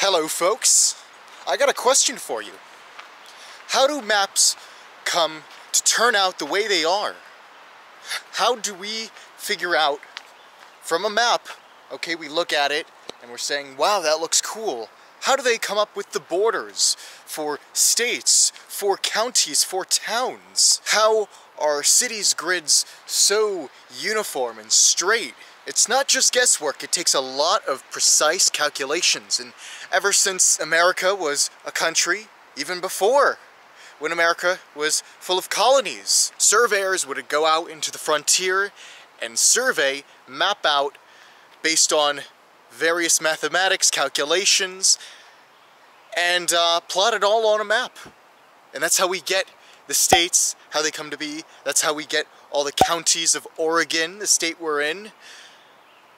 Hello folks, I got a question for you. How do maps come to turn out the way they are? How do we figure out from a map, okay, we look at it and we're saying, wow, that looks cool. How do they come up with the borders for states, for counties, for towns? How are cities' grids so uniform and straight? It's not just guesswork, it takes a lot of precise calculations, and ever since America was a country, even before, when America was full of colonies, surveyors would go out into the frontier and survey, map out based on various mathematics, calculations, and plot it all on a map. And that's how we get the states, how they come to be. That's how we get all the counties of Oregon, the state we're in.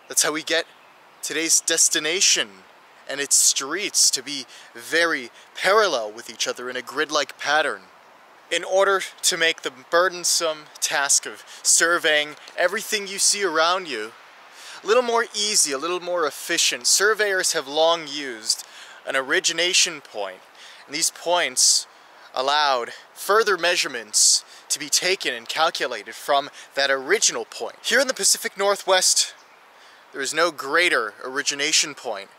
That's how we get today's destination and its streets to be very parallel with each other in a grid-like pattern. In order to make the burdensome task of surveying everything you see around you a little more easy, a little more efficient, surveyors have long used an origination point, and these points allowed further measurements to be taken and calculated from that original point. Here in the Pacific Northwest, there is no greater origination point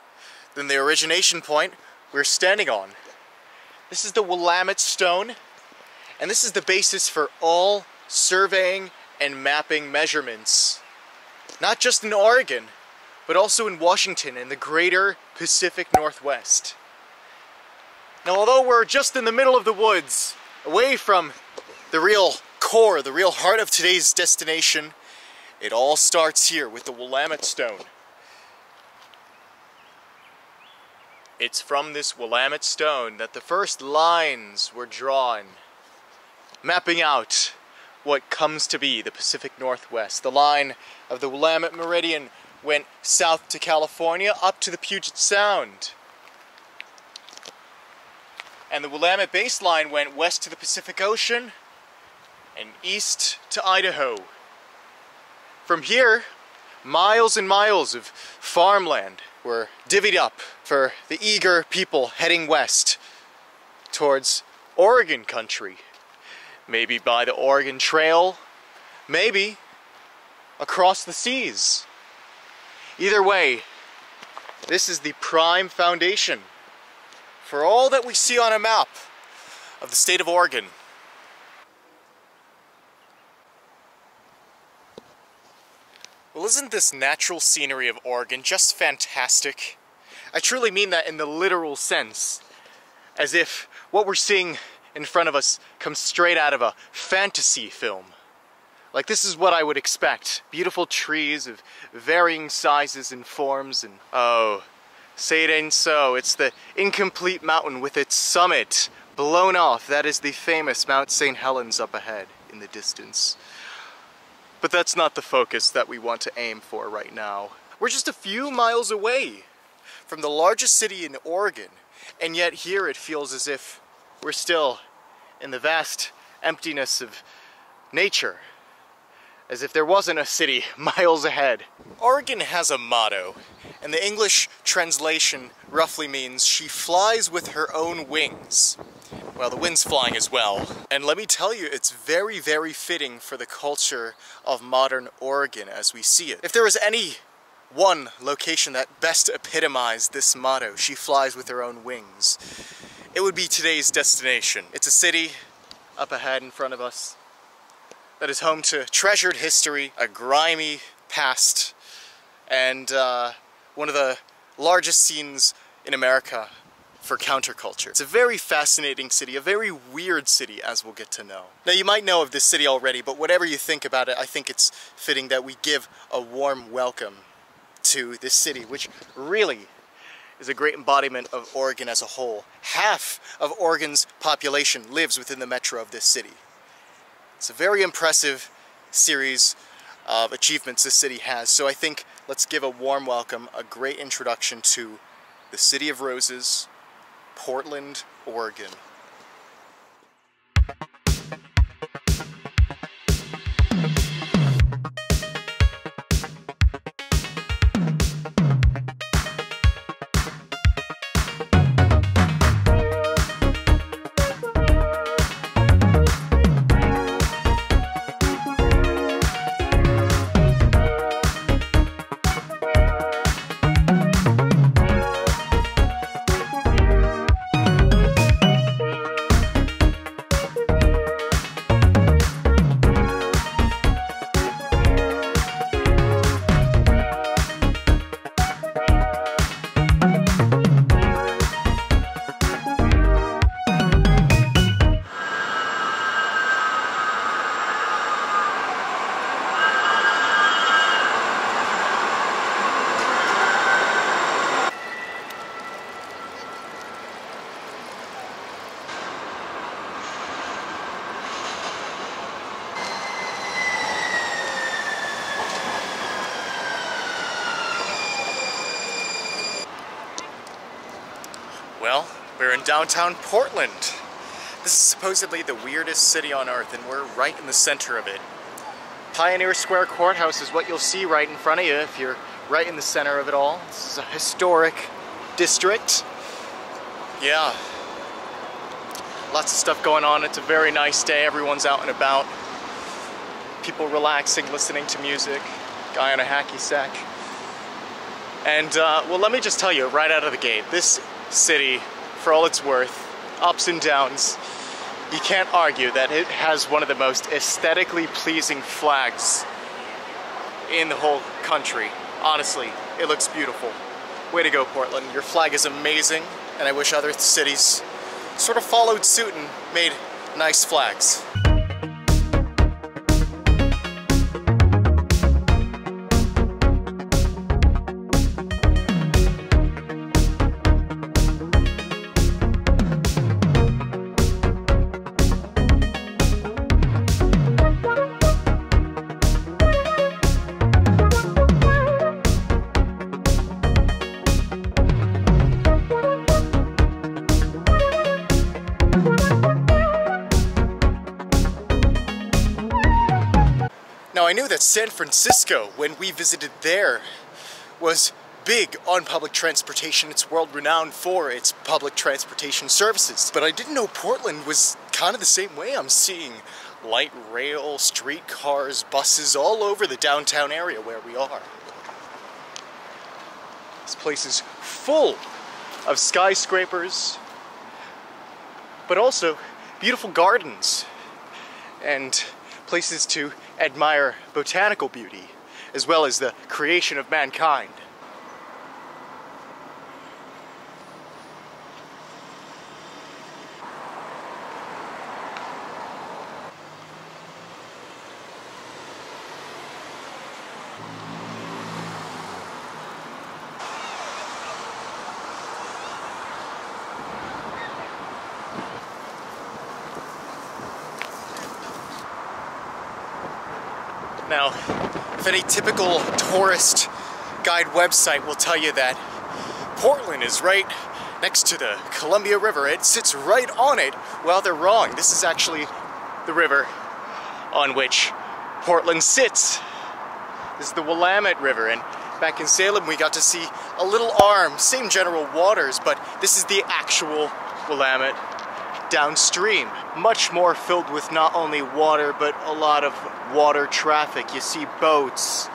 than the origination point we're standing on. This is the Willamette Stone, and this is the basis for all surveying and mapping measurements. Not just in Oregon, but also in Washington and the greater Pacific Northwest. Now, although we're just in the middle of the woods, away from the real core, the real heart of today's destination, it all starts here with the Willamette Stone. It's from this Willamette Stone that the first lines were drawn, mapping out what comes to be the Pacific Northwest. The line of the Willamette Meridian went south to California, up to the Puget Sound. And the Willamette baseline went west to the Pacific Ocean and east to Idaho. From here, miles and miles of farmland were divvied up for the eager people heading west towards Oregon country. Maybe by the Oregon Trail, maybe across the seas. Either way, this is the prime foundation for all that we see on a map of the state of Oregon. Well, isn't this natural scenery of Oregon just fantastic? I truly mean that in the literal sense, as if what we're seeing in front of us comes straight out of a fantasy film. Like, this is what I would expect. Beautiful trees of varying sizes and forms, and oh, say it ain't so. It's the incomplete mountain with its summit blown off. That is the famous Mount St. Helens up ahead in the distance. But that's not the focus that we want to aim for right now. We're just a few miles away from the largest city in Oregon, and yet here it feels as if we're still in the vast emptiness of nature, as if there wasn't a city miles ahead. Oregon has a motto, and the English translation roughly means she flies with her own wings. Well, the wind's flying as well. And let me tell you, it's very, very fitting for the culture of modern Oregon as we see it. If there was any one location that best epitomized this motto, she flies with her own wings, it would be today's destination. It's a city up ahead in front of us that is home to treasured history, a grimy past, and one of the largest scenes in America for counterculture. It's a very fascinating city, a very weird city, as we'll get to know. Now, you might know of this city already, but whatever you think about it, I think it's fitting that we give a warm welcome to this city, which really is a great embodiment of Oregon as a whole. Half of Oregon's population lives within the metro of this city. It's a very impressive series of achievements this city has, so I think let's give a warm welcome, a great introduction to the City of Roses, Portland, Oregon. Well, we're in downtown Portland. This is supposedly the weirdest city on earth, and we're right in the center of it. Pioneer Square Courthouse is what you'll see right in front of you if you're right in the center of it all. This is a historic district. Yeah. Lots of stuff going on. It's a very nice day. Everyone's out and about. People relaxing, listening to music. Guy on a hacky sack. And, well, let me just tell you right out of the gate, this city, for all it's worth, ups and downs, you can't argue that it has one of the most aesthetically pleasing flags in the whole country. Honestly, it looks beautiful. Way to go, Portland. Your flag is amazing, and I wish other cities sort of followed suit and made nice flags. Now, I knew that San Francisco, when we visited there, was big on public transportation. It's world renowned for its public transportation services. But I didn't know Portland was kind of the same way. I'm seeing light rail, streetcars, buses all over the downtown area where we are. This place is full of skyscrapers, but also beautiful gardens and places to admire botanical beauty, as well as the creation of mankind. Now, if any typical tourist guide website will tell you that Portland is right next to the Columbia River, it sits right on it, well, they're wrong. This is actually the river on which Portland sits. This is the Willamette River, and back in Salem we got to see a little arm, same general waters, but this is the actual Willamette downstream, much more filled with not only water but a lot of water traffic. You see boats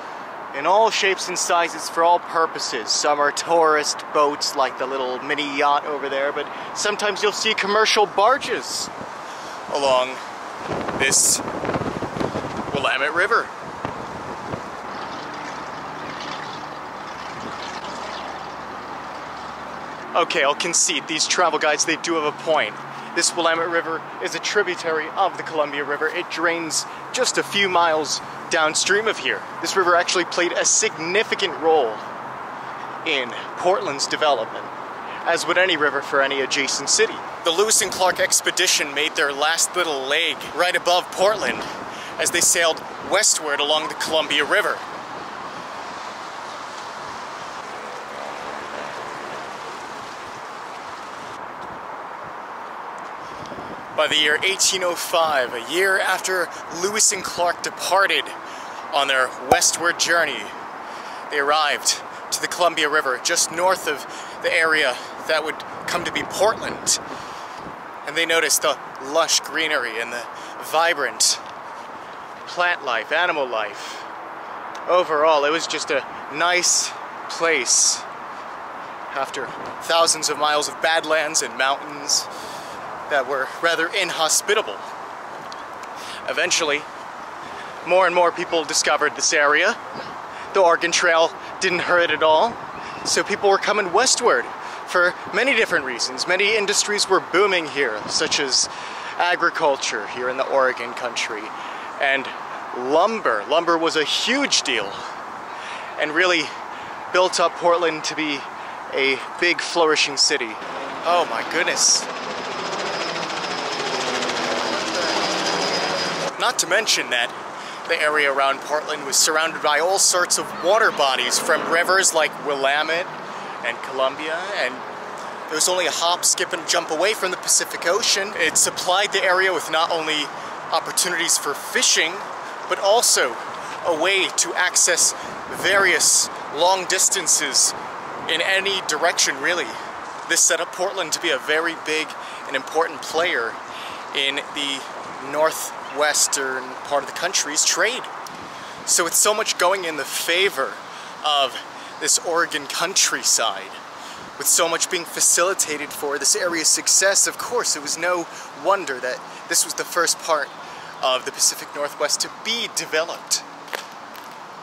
in all shapes and sizes for all purposes. Some are tourist boats like the little mini yacht over there, but sometimes you'll see commercial barges along this Willamette River. Okay, I'll concede, these travel guides, they do have a point. This Willamette River is a tributary of the Columbia River. It drains just a few miles downstream of here. This river actually played a significant role in Portland's development, as would any river for any adjacent city. The Lewis and Clark expedition made their last little leg right above Portland as they sailed westward along the Columbia River. By the year 1805, a year after Lewis and Clark departed on their westward journey, they arrived to the Columbia River just north of the area that would come to be Portland. And they noticed the lush greenery and the vibrant plant life, animal life. Overall, it was just a nice place after thousands of miles of badlands and mountains that were rather inhospitable. Eventually, more and more people discovered this area. The Oregon Trail didn't hurt at all, so people were coming westward for many different reasons. Many industries were booming here, such as agriculture here in the Oregon country, and lumber. Lumber was a huge deal and really built up Portland to be a big, flourishing city. Oh my goodness. Not to mention that the area around Portland was surrounded by all sorts of water bodies, from rivers like Willamette and Columbia and It was only a hop, skip, and jump away from the Pacific Ocean. It supplied the area with not only opportunities for fishing, but also a way to access various long distances in any direction, really. This set up Portland to be a very big and important player in the northwestern part of the country's trade. So with so much going in the favor of this Oregon countryside, with so much being facilitated for this area's success, of course, it was no wonder that this was the first part of the Pacific Northwest to be developed.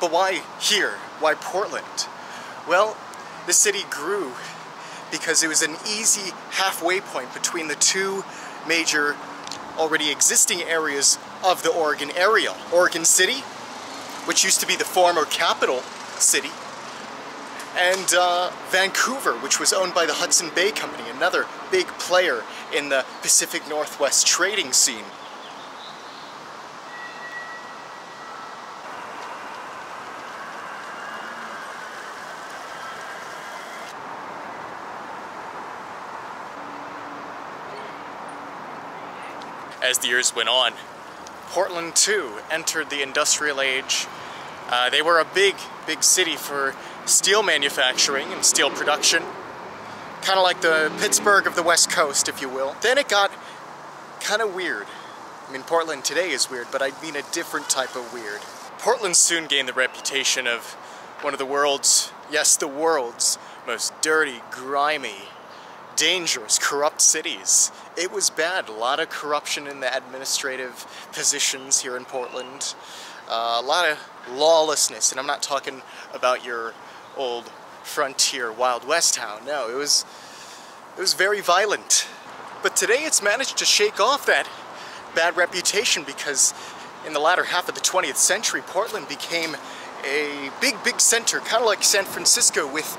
But why here? Why Portland? Well, the city grew because it was an easy halfway point between the two major already existing areas of the Oregon area. Oregon City, which used to be the former capital city, and Vancouver, which was owned by the Hudson Bay Company, another big player in the Pacific Northwest trading scene. As the years went on, Portland too entered the industrial age. They were a big city for steel manufacturing and steel production. Kind of like the Pittsburgh of the West Coast, if you will. Then it got kind of weird. I mean, Portland today is weird, but I mean a different type of weird. Portland soon gained the reputation of one of the world's, yes, the world's most dirty, grimy, dangerous, corrupt cities. It was bad. A lot of corruption in the administrative positions here in Portland. A lot of lawlessness, and I'm not talking about your old frontier Wild West town. No, it was very violent. But today it's managed to shake off that bad reputation, because in the latter half of the 20th century, Portland became a big center, kind of like San Francisco with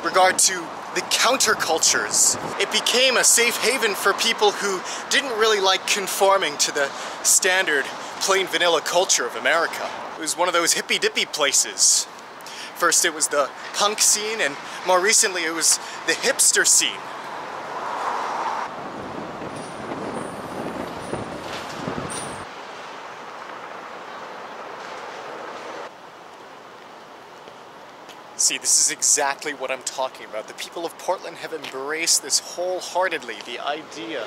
regard to the countercultures. It became a safe haven for people who didn't really like conforming to the standard plain vanilla culture of America. It was one of those hippy-dippy places. First it was the punk scene, and more recently it was the hipster scene. See, this is exactly what I'm talking about. The people of Portland have embraced this wholeheartedly, the idea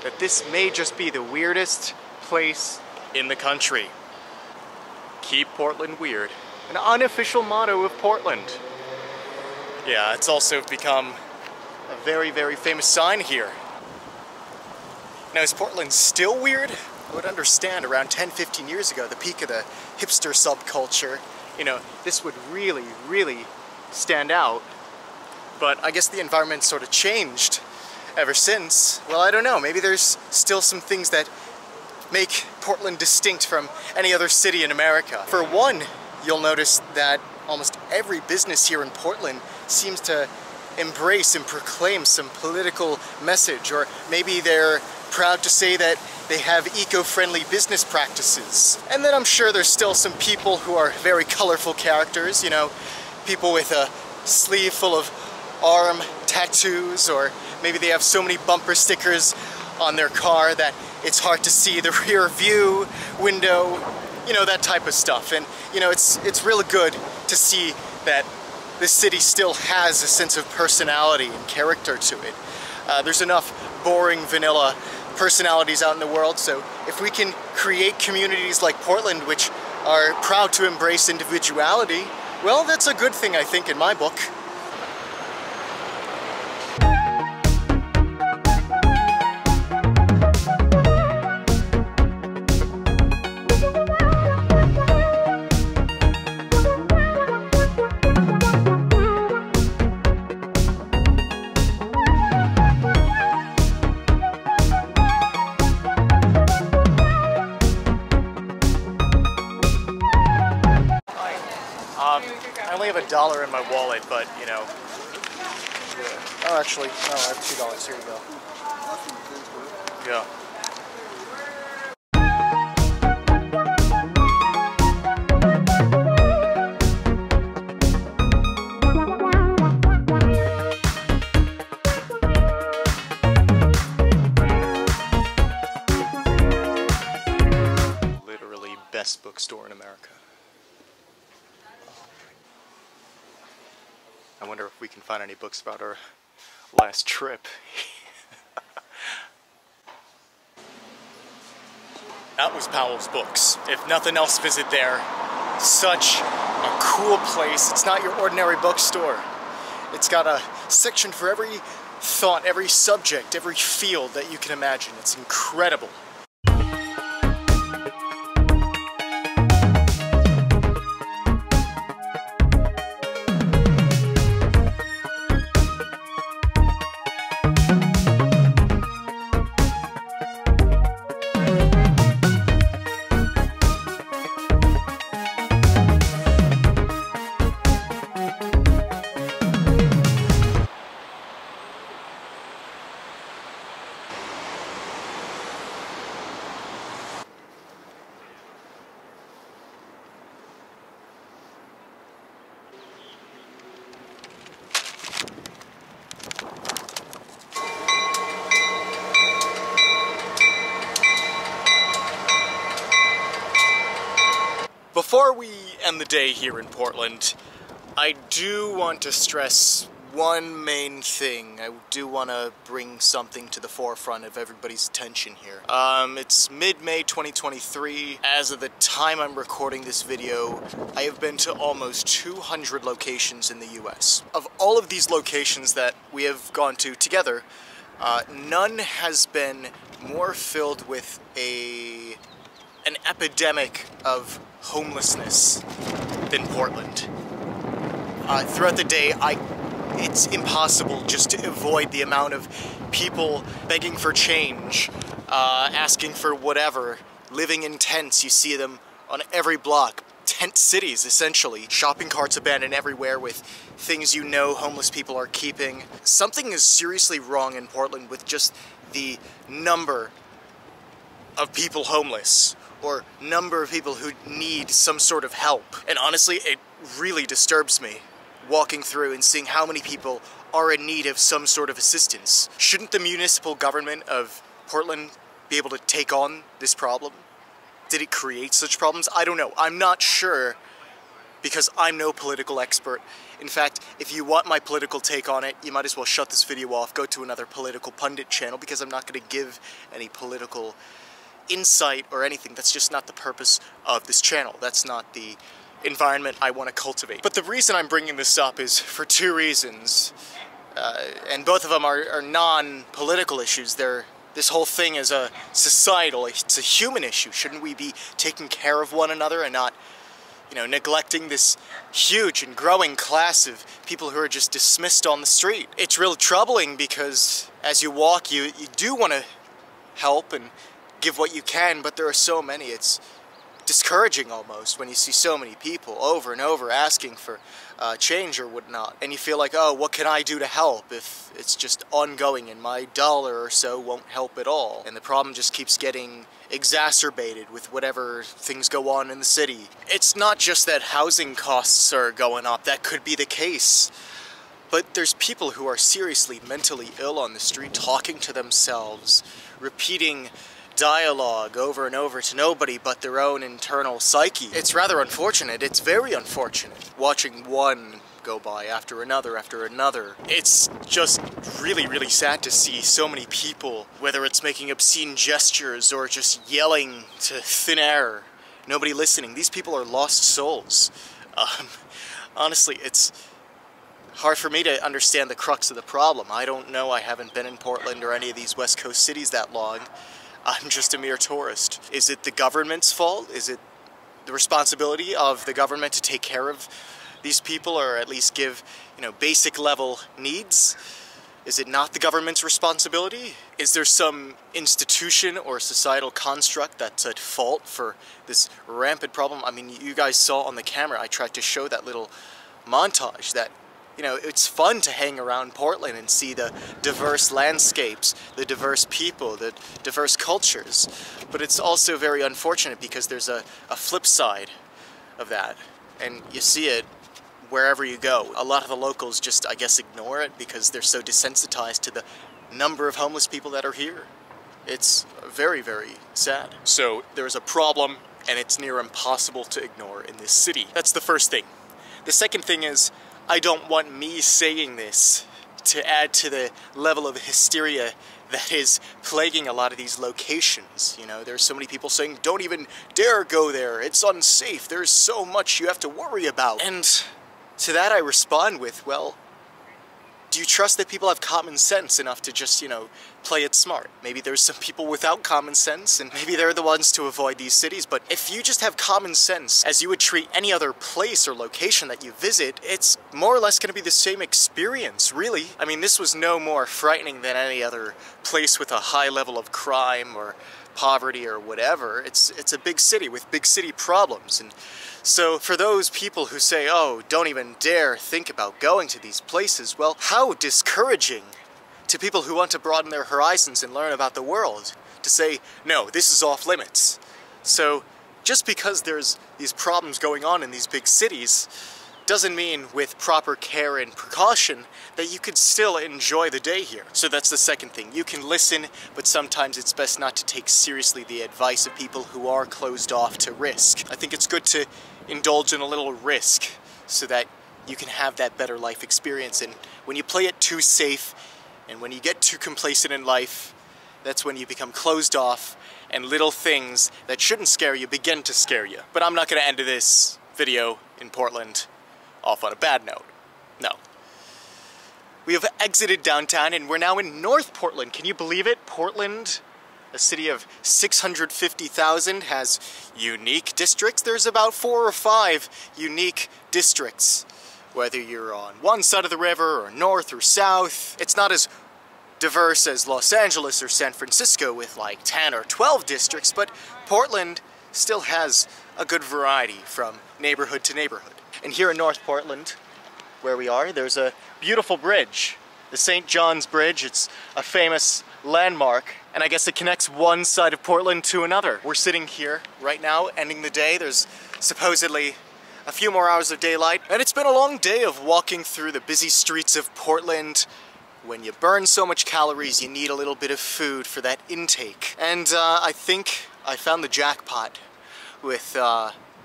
that this may just be the weirdest place in the country. Keep Portland weird. An unofficial motto of Portland. Yeah, it's also become a very famous sign here. Now, is Portland still weird? I would understand around 10-15 years ago, the peak of the hipster subculture, you know, this would really stand out. But I guess the environment sort of changed ever since. Well, I don't know, maybe there's still some things that make Portland distinct from any other city in America. For one, you'll notice that almost every business here in Portland seems to embrace and proclaim some political message, or maybe they're proud to say that they have eco-friendly business practices. And then I'm sure there's still some people who are very colorful characters, you know, people with a sleeve full of arm tattoos, or maybe they have so many bumper stickers on their car that it's hard to see the rear view window, you know, that type of stuff. And, you know, it's really good to see that this city still has a sense of personality and character to it. There's enough boring vanilla personalities out in the world, so if we can create communities like Portland which are proud to embrace individuality, well, that's a good thing, I think, in my book. I only have $1 in my wallet, but, you know. Yeah. Oh, actually, no, I have $2. Here you go. Yeah. bookstore in America. I wonder if we can find any books about our last trip. That was Powell's Books. If nothing else, visit there. Such a cool place. It's not your ordinary bookstore. It's got a section for every thought, every subject, every field that you can imagine. It's incredible. Before we end the day here in Portland, I do want to stress one main thing. I do want to bring something to the forefront of everybody's attention here. It's mid-May 2023. As of the time I'm recording this video, I have been to almost 200 locations in the US. Of all of these locations that we have gone to together, none has been more filled with an epidemic of homelessness than Portland. Throughout the day, it's impossible just to avoid the amount of people begging for change, asking for whatever, living in tents. You see them on every block. Tent cities, essentially. Shopping carts abandoned everywhere with things you know homeless people are keeping. Something is seriously wrong in Portland with just the number of people homeless, or number of people who need some sort of help. And honestly, it really disturbs me walking through and seeing how many people are in need of some sort of assistance. Shouldn't the municipal government of Portland be able to take on this problem? Did it create such problems? I don't know. I'm not sure, because I'm no political expert. In fact, if you want my political take on it, you might as well shut this video off, go to another political pundit channel, because I'm not going to give any political insight or anything. That's just not the purpose of this channel. That's not the environment I want to cultivate. But the reason I'm bringing this up is for two reasons, and both of them are non-political issues. This whole thing is a societal, it's a human issue. Shouldn't we be taking care of one another and not, neglecting this huge and growing class of people who are just dismissed on the street? It's real troubling because as you walk, you do want to help and give what you can, but there are so many. It's discouraging almost when you see so many people over and over asking for change or whatnot, and you feel like, oh, what can I do to help if it's just ongoing and my dollar or so won't help at all, and the problem just keeps getting exacerbated with whatever things go on in the city. It's not just that housing costs are going up. That could be the case, but there's people who are seriously mentally ill on the street, talking to themselves, repeating dialogue over and over to nobody but their own internal psyche. It's rather unfortunate. It's very unfortunate watching one go by after another after another. It's just really, really sad to see so many people, whether it's making obscene gestures or just yelling to thin air, nobody listening. These people are lost souls. Honestly, it's hard for me to understand the crux of the problem. I don't know. I haven't been in Portland or any of these West Coast cities that long. I'm just a mere tourist. Is it the government's fault? Is it the responsibility of the government to take care of these people, or at least give, basic level needs? Is it not the government's responsibility? Is there some institution or societal construct that's at fault for this rampant problem? I mean, you guys saw on the camera, I tried to show that little montage that it's fun to hang around Portland and see the diverse landscapes, the diverse people, the diverse cultures. But it's also very unfortunate because there's a flip side of that. And you see it wherever you go. A lot of the locals just, I guess, ignore it because they're so desensitized to the number of homeless people that are here. It's very, very sad. So there's a problem and it's near impossible to ignore in this city. That's the first thing. The second thing is, I don't want me saying this to add to the level of hysteria that is plaguing a lot of these locations. You know, there's so many people saying, don't even dare go there, it's unsafe, there's so much you have to worry about. And to that I respond with, well, do you trust that people have common sense enough to just, you know, play it smart? Maybe there's some people without common sense, and maybe they're the ones to avoid these cities, but if you just have common sense as you would treat any other place or location that you visit, it's more or less going to be the same experience, really. I mean, this was no more frightening than any other place with a high level of crime or poverty or whatever. It's a big city with big city problems, and so for those people who say, oh, don't even dare think about going to these places, well, how discouraging to people who want to broaden their horizons and learn about the world to say, no, this is off limits. So just because there's these problems going on in these big cities doesn't mean with proper care and precaution that you could still enjoy the day here. So that's the second thing. You can listen, but sometimes it's best not to take seriously the advice of people who are closed off to risk. I think it's good to indulge in a little risk so that you can have that better life experience. And when you play it too safe and when you get too complacent in life, that's when you become closed off and little things that shouldn't scare you begin to scare you. But I'm not going to end this video in Portland off on a bad note. No. We have exited downtown and we're now in North Portland. Can you believe it? Portland, a city of 650,000, has unique districts. There's about 4 or 5 unique districts. Whether you're on one side of the river or north or south, it's not as diverse as Los Angeles or San Francisco with like 10 or 12 districts, but Portland still has a good variety from neighborhood to neighborhood. And here in North Portland, where we are, there's a beautiful bridge, the St. John's Bridge. It's a famous landmark, and I guess it connects one side of Portland to another. We're sitting here right now, ending the day. There's supposedly a few more hours of daylight, and it's been a long day of walking through the busy streets of Portland. When you burn so much calories, you need a little bit of food for that intake. And I think I found the jackpot with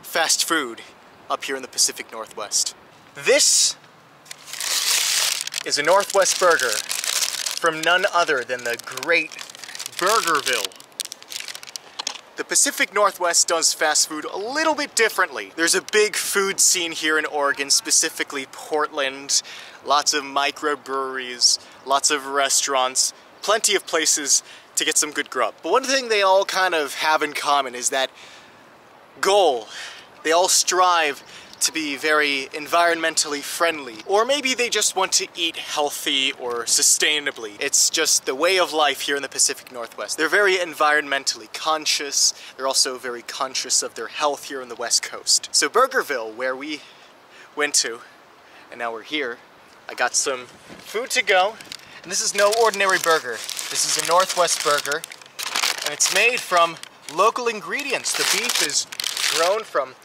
fast food up here in the Pacific Northwest. This is a Northwest burger from none other than the great Burgerville. The Pacific Northwest does fast food a little bit differently. There's a big food scene here in Oregon, specifically Portland. Lots of microbreweries, lots of restaurants, plenty of places to get some good grub. But one thing they all kind of have in common is that goal. They all strive to be very environmentally friendly, or maybe they just want to eat healthy or sustainably. It's just the way of life here in the Pacific Northwest. They're very environmentally conscious. They're also very conscious of their health here on the West Coast. So Burgerville, where we went to, and now we're here, I got some food to go, and this is no ordinary burger. This is a Northwest burger, and it's made from local ingredients. The beef is grown from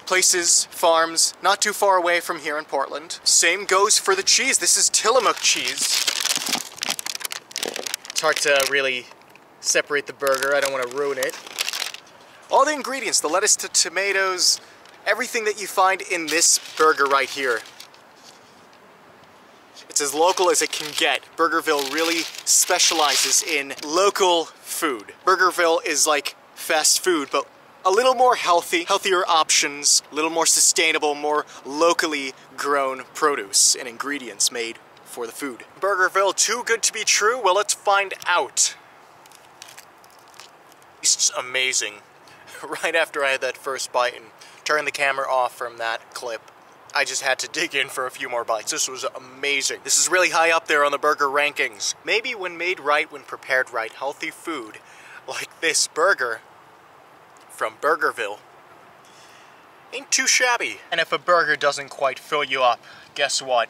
places, farms, not too far away from here in Portland. Same goes for the cheese. This is Tillamook cheese. It's hard to really separate the burger. I don't want to ruin it. All the ingredients, the lettuce to tomatoes, everything that you find in this burger right here. It's as local as it can get. Burgerville really specializes in local food. Burgerville is like fast food, but a little more healthy, healthier options, a little more sustainable, more locally grown produce and ingredients made for the food. Burgerville, too good to be true? Well, let's find out. It's amazing. Right after I had that first bite and turned the camera off from that clip, I just had to dig in for a few more bites. This was amazing. This is really high up there on the burger rankings. Maybe when made right, when prepared right, healthy food like this burger from Burgerville ain't too shabby. And if a burger doesn't quite fill you up, guess what?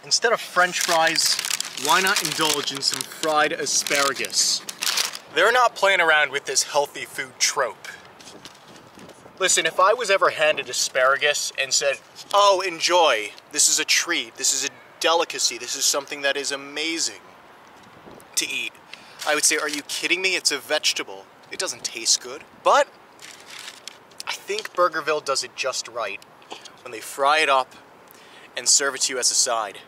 Instead of French fries, why not indulge in some fried asparagus? They're not playing around with this healthy food trope. Listen, if I was ever handed asparagus and said, oh, enjoy, this is a treat, this is a delicacy, this is something that is amazing to eat, I would say, are you kidding me? It's a vegetable. It doesn't taste good. But I think Burgerville does it just right when they fry it up and serve it to you as a side.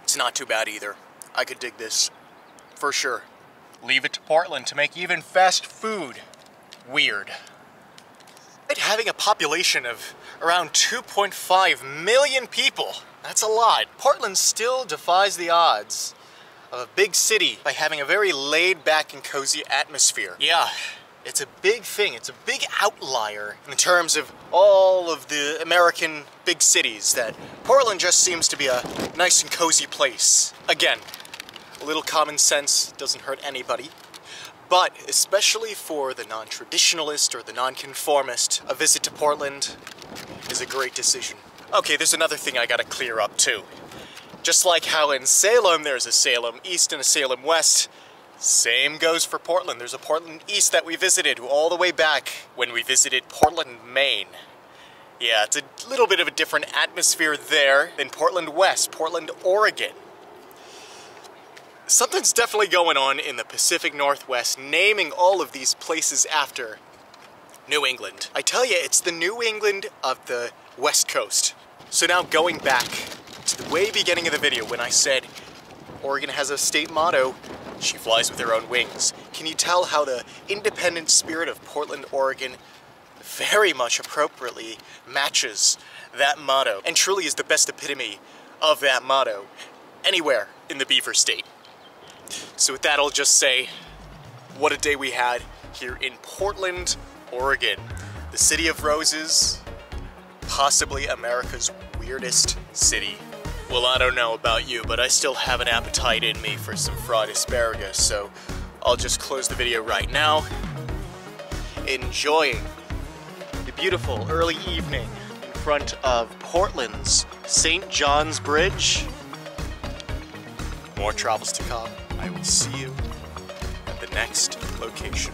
It's not too bad either. I could dig this, for sure. Leave it to Portland to make even fast food weird. Having a population of around 2.5 million people, that's a lot. Portland still defies the odds of a big city by having a very laid-back and cozy atmosphere. Yeah, it's a big thing. It's a big outlier in terms of all of the American big cities, that Portland just seems to be a nice and cozy place. Again, a little common sense doesn't hurt anybody. But, especially for the non-traditionalist or the non-conformist, a visit to Portland is a great decision. Okay, there's another thing I gotta clear up too. Just like how in Salem there's a Salem East and a Salem West, same goes for Portland. There's a Portland East that we visited all the way back when we visited Portland, Maine. Yeah, it's a little bit of a different atmosphere there than Portland West, Portland, Oregon. Something's definitely going on in the Pacific Northwest, naming all of these places after New England. I tell you, it's the New England of the West Coast. So now going back to the way beginning of the video when I said Oregon has a state motto, she flies with her own wings. Can you tell how the independent spirit of Portland, Oregon very much appropriately matches that motto and truly is the best epitome of that motto anywhere in the Beaver State. So with that, I'll just say, what a day we had here in Portland, Oregon. The city of roses, possibly America's weirdest city. Well, I don't know about you, but I still have an appetite in me for some fried asparagus, so I'll just close the video right now. Enjoying the beautiful early evening in front of Portland's St. John's Bridge. More travels to come. I will see you at the next location.